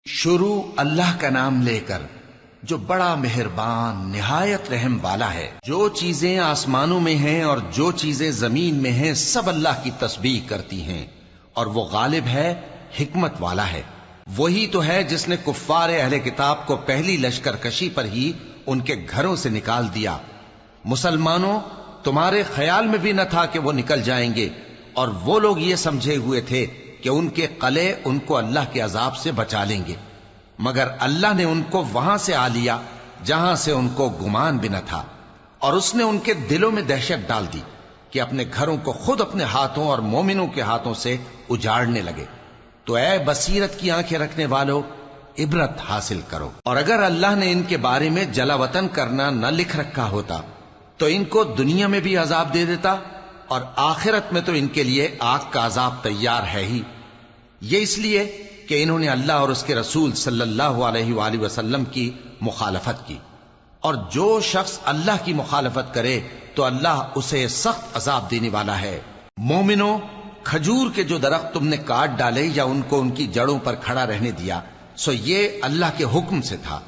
شروع اللہ کا نام لے کر جو بڑا مہربان نہایت رحم والا ہے۔ جو چیزیں آسمانوں میں ہیں اور جو چیزیں زمین میں ہیں سب اللہ کی تسبیح کرتی ہیں، اور وہ غالب ہے، حکمت والا ہے۔ وہی تو ہے جس نے کفار اہل کتاب کو پہلی لشکر کشی پر ہی ان کے گھروں سے نکال دیا۔ مسلمانوں، تمہارے خیال میں بھی نہ تھا کہ وہ نکل جائیں گے، اور وہ لوگ یہ سمجھے ہوئے تھے کہ ان کے قلعے ان کو اللہ کے عذاب سے بچا لیں گے، مگر اللہ نے ان کو وہاں سے آ لیا جہاں سے ان کو گمان بھی نہ تھا، اور اس نے ان کے دلوں میں دہشت ڈال دی کہ اپنے گھروں کو خود اپنے ہاتھوں اور مومنوں کے ہاتھوں سے اجاڑنے لگے۔ تو اے بصیرت کی آنکھیں رکھنے والو، عبرت حاصل کرو۔ اور اگر اللہ نے ان کے بارے میں جلا وطن کرنا نہ لکھ رکھا ہوتا تو ان کو دنیا میں بھی عذاب دے دیتا، اور آخرت میں تو ان کے لیے آگ کا عذاب تیار ہے ہی۔ یہ اس لیے کہ انہوں نے اللہ اور اس کے رسول صلی اللہ علیہ وآلہ وسلم کی مخالفت کی، اور جو شخص اللہ کی مخالفت کرے تو اللہ اسے سخت عذاب دینے والا ہے۔ مومنوں، کھجور کے جو درخت تم نے کاٹ ڈالے یا ان کو ان کی جڑوں پر کھڑا رہنے دیا، سو یہ اللہ کے حکم سے تھا،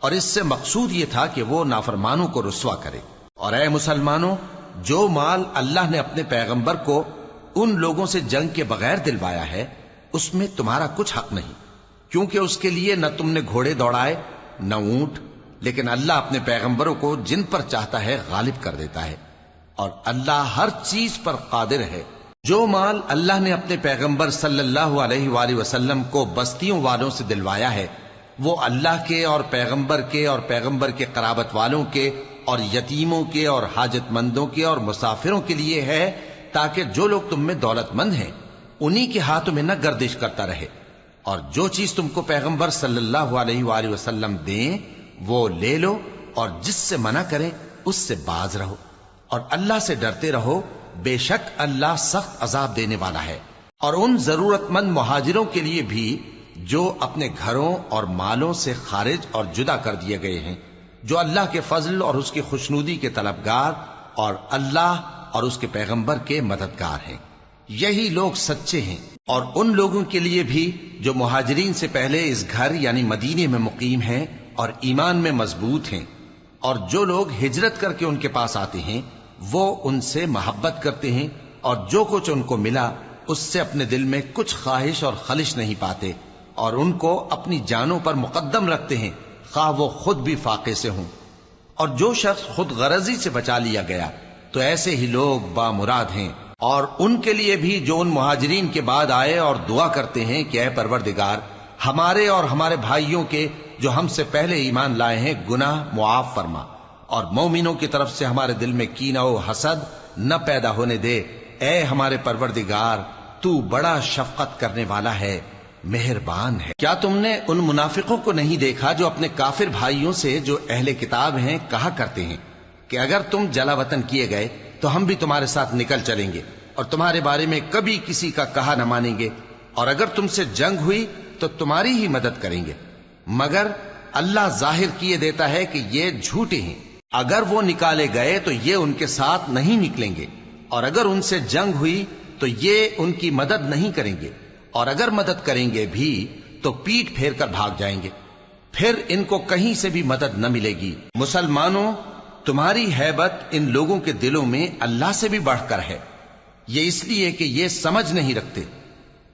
اور اس سے مقصود یہ تھا کہ وہ نافرمانوں کو رسوا کرے۔ اور اے مسلمانوں، جو مال اللہ نے اپنے پیغمبر کو ان لوگوں سے جنگ کے بغیر دلوایا ہے، اس میں تمہارا کچھ حق نہیں، کیونکہ اس کے لیے نہ تم نے گھوڑے دوڑائے نہ اونٹ، لیکن اللہ اپنے پیغمبروں کو جن پر چاہتا ہے غالب کر دیتا ہے، اور اللہ ہر چیز پر قادر ہے۔ جو مال اللہ نے اپنے پیغمبر صلی اللہ علیہ وآلہ وسلم کو بستیوں والوں سے دلوایا ہے، وہ اللہ کے اور پیغمبر کے قرابت والوں کے اور یتیموں کے اور حاجت مندوں کے اور مسافروں کے لیے ہے، تاکہ جو لوگ تم میں دولت مند ہیں انہی کے ہاتھوں میں نہ گردش کرتا رہے، اور جو چیز تم کو پیغمبر صلی اللہ علیہ وآلہ وسلم دیں وہ لے لو، اور جس سے منع کریں اس سے باز رہو، اور اللہ سے ڈرتے رہو، بے شک اللہ سخت عذاب دینے والا ہے۔ اور ان ضرورت مند مہاجروں کے لیے بھی جو اپنے گھروں اور مالوں سے خارج اور جدا کر دیے گئے ہیں، جو اللہ کے فضل اور اس کی خوشنودی کے طلبگار اور اللہ اور اس کے پیغمبر کے مددگار ہیں، یہی لوگ سچے ہیں۔ اور ان لوگوں کے لیے بھی جو مہاجرین سے پہلے اس گھر یعنی مدینے میں مقیم ہیں اور ایمان میں مضبوط ہیں، اور جو لوگ ہجرت کر کے ان کے پاس آتے ہیں وہ ان سے محبت کرتے ہیں، اور جو کچھ ان کو ملا اس سے اپنے دل میں کچھ خواہش اور خلش نہیں پاتے، اور ان کو اپنی جانوں پر مقدم رکھتے ہیں، خواہ وہ خود بھی فاقے سے ہوں۔ اور جو شخص خود غرضی سے بچا لیا گیا تو ایسے ہی لوگ بامراد ہیں۔ اور ان کے لیے بھی جو ان مہاجرین کے بعد آئے اور دعا کرتے ہیں کہ اے پروردگار، ہمارے اور ہمارے بھائیوں کے جو ہم سے پہلے ایمان لائے ہیں گناہ معاف فرما، اور مومنوں کی طرف سے ہمارے دل میں کینہ و حسد نہ پیدا ہونے دے۔ اے ہمارے پروردگار، تو بڑا شفقت کرنے والا ہے، مہربان ہے۔ کیا تم نے ان منافقوں کو نہیں دیکھا جو اپنے کافر بھائیوں سے جو اہل کتاب ہیں کہا کرتے ہیں کہ اگر تم جلا وطن کیے گئے تو ہم بھی تمہارے ساتھ نکل چلیں گے، اور تمہارے بارے میں کبھی کسی کا کہا نہ مانیں گے، اور اگر تم سے جنگ ہوئی تو تمہاری ہی مدد کریں گے، مگر اللہ ظاہر کیے دیتا ہے کہ یہ جھوٹے ہیں۔ اگر وہ نکالے گئے تو یہ ان کے ساتھ نہیں نکلیں گے، اور اگر ان سے جنگ ہوئی تو یہ ان کی مدد نہیں کریں گے، اور اگر مدد کریں گے بھی تو پیٹ پھیر کر بھاگ جائیں گے، پھر ان کو کہیں سے بھی مدد نہ ملے گی۔ مسلمانوں، تمہاری ہیبت ان لوگوں کے دلوں میں اللہ سے بھی بڑھ کر ہے، یہ اس لیے کہ یہ سمجھ نہیں رکھتے۔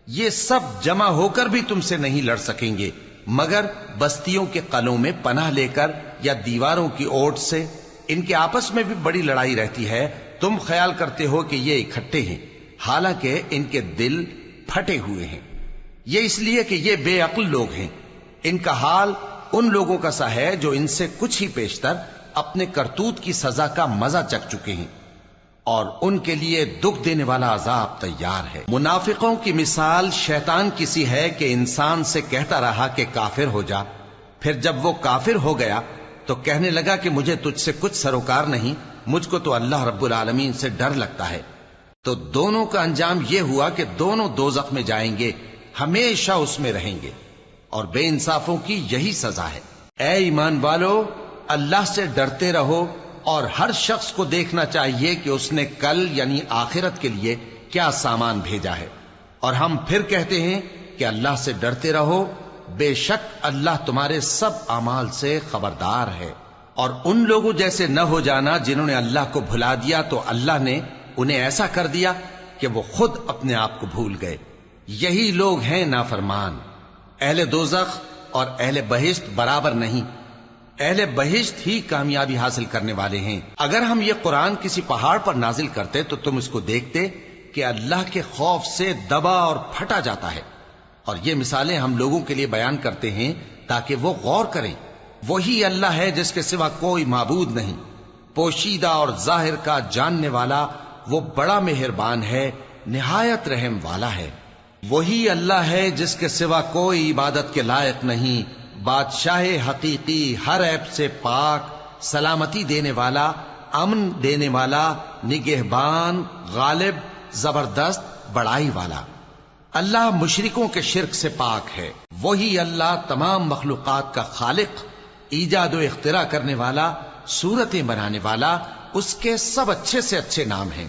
یہ سب جمع ہو کر بھی تم سے نہیں لڑ سکیں گے، مگر بستیوں کے قلعوں میں پناہ لے کر یا دیواروں کی اوٹ سے۔ ان کے آپس میں بھی بڑی لڑائی رہتی ہے، تم خیال کرتے ہو کہ یہ اکٹھے ہیں، حالانکہ ان کے دل پھٹے ہوئے ہیں۔ یہ اس لیے کہ یہ بے عقل لوگ ہیں۔ ان کا حال ان لوگوں کا سا ہے جو ان سے کچھ ہی پیشتر اپنے کرتوت کی سزا کا مزہ چکھ چکے ہیں، اور ان کے لیے دکھ دینے والا عذاب تیار ہے۔ منافقوں کی مثال شیطان کی سی ہے کہ انسان سے کہتا رہا کہ کافر ہو جا، پھر جب وہ کافر ہو گیا تو کہنے لگا کہ مجھے تجھ سے کچھ سروکار نہیں، مجھ کو تو اللہ رب العالمین سے ڈر لگتا ہے۔ تو دونوں کا انجام یہ ہوا کہ دونوں دوزخ میں جائیں گے، ہمیشہ اس میں رہیں گے، اور بے انصافوں کی یہی سزا ہے۔ اے ایمان والو، اللہ سے ڈرتے رہو، اور ہر شخص کو دیکھنا چاہیے کہ اس نے کل یعنی آخرت کے لیے کیا سامان بھیجا ہے، اور ہم پھر کہتے ہیں کہ اللہ سے ڈرتے رہو بے شک اللہ تمہارے سب اعمال سے خبردار ہے۔ اور ان لوگوں جیسے نہ ہو جانا جنہوں نے اللہ کو بھلا دیا تو اللہ نے انہیں ایسا کر دیا کہ وہ خود اپنے آپ کو بھول گئے۔ یہی لوگ ہیں نافرمان۔ اہل دوزخ اور اہل بہشت برابر نہیں، اہل بہشت ہی کامیابی حاصل کرنے والے ہیں۔ اگر ہم یہ قرآن کسی پہاڑ پر نازل کرتے تو تم اس کو دیکھتے کہ اللہ کے خوف سے دبا اور پھٹا جاتا ہے۔ اور یہ مثالیں ہم لوگوں کے لیے بیان کرتے ہیں تاکہ وہ غور کریں۔ وہی اللہ ہے جس کے سوا کوئی معبود نہیں، پوشیدہ اور ظاہر کا جاننے والا، وہ بڑا مہربان ہے، نہایت رحم والا ہے۔ وہی اللہ ہے جس کے سوا کوئی عبادت کے لائق نہیں، بادشاہ حقیقی، ہر عیب سے پاک، سلامتی دینے والا، امن دینے والا، نگہبان، غالب، زبردست، بڑائی والا۔ اللہ مشرکوں کے شرک سے پاک ہے۔ وہی اللہ تمام مخلوقات کا خالق، ایجاد و اختراع کرنے والا، صورتیں بنانے والا، اس کے سب اچھے سے اچھے نام ہیں۔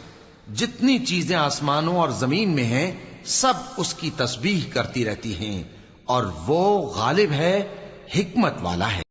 جتنی چیزیں آسمانوں اور زمین میں ہیں سب اس کی تسبیح کرتی رہتی ہیں، اور وہ غالب ہے، حکمت والا ہے۔